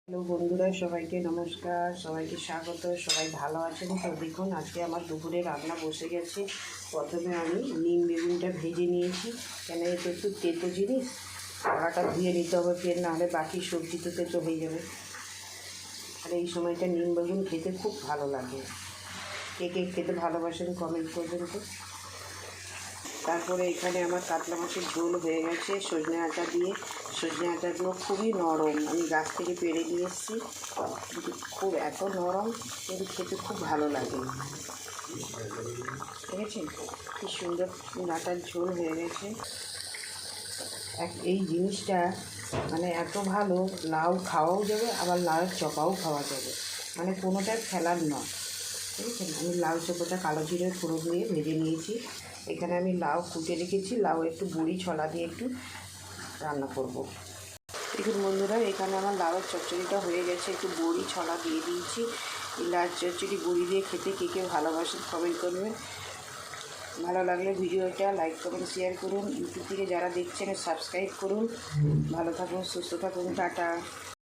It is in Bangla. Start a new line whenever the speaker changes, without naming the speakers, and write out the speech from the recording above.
হ্যালো বন্ধুরা, সবাইকে নমস্কার, সবাইকে স্বাগত। সবাই ভালো আছেন তো? দেখুন, আজকে আমার দুপুরে রান্না বসে গেছে। প্রথমে আমি নিম বেগুনটা ভেজে নিয়েছি, কেন এটা একটু তেতো জিনিস, কড়াটা ধুয়ে নিতে হবে, ফের নাহলে বাকি সবজি তো তেতো হয়ে যাবে। আর এই সময়টা নিম বেগুন খেতে খুব ভালো লাগে। কে কে খেতে ভালোবাসেন কমেন্ট করবেন তো। তারপরে এখানে আমার কাতলা মাছের ঝোল হয়ে গেছে সজনে আটা দিয়ে। সজনে আটাগুলো খুবই নরম, আমি গাছ থেকে পেড়ে নিয়ে এসেছি, কিন্তু খুব এত নরম, কিন্তু খেতে খুব ভালো লাগে। দেখেছেন কি সুন্দর আটার ঝোল হয়ে গেছে। এই জিনিসটা মানে এত ভালো, লাউ খাওয়াও যাবে, আবার লাউয়ের চপাও খাওয়া যাবে, মানে কোনোটার ফেলার নয়। বুঝেছেন? আমি লাউ চোপাটা কালো জিরে ফোড়ন দিয়ে ভেজে নিয়েছি। এখানে আমি লাউ কুটে রেখেছি, লাউ একটু বড়ি ছলা দিয়ে একটু রান্না করব। দেখুন বন্ধুরা, এখানে আমার লাউয়ের চচ্চড়িটা হয়ে গেছে, একটু বড়ি ছলা দিয়ে দিয়েছি। এই লাউ চচ্চড়ি বড়ি দিয়ে খেতে কে কে ভালোবাসেন কমেন্ট করবেন। ভালো লাগলে ভিডিওটা লাইক করুন, শেয়ার করুন। ইউটিউব থেকে যারা দেখছেন সাবস্ক্রাইব করুন। ভালো থাকুন, সুস্থ থাকুন, টাটা।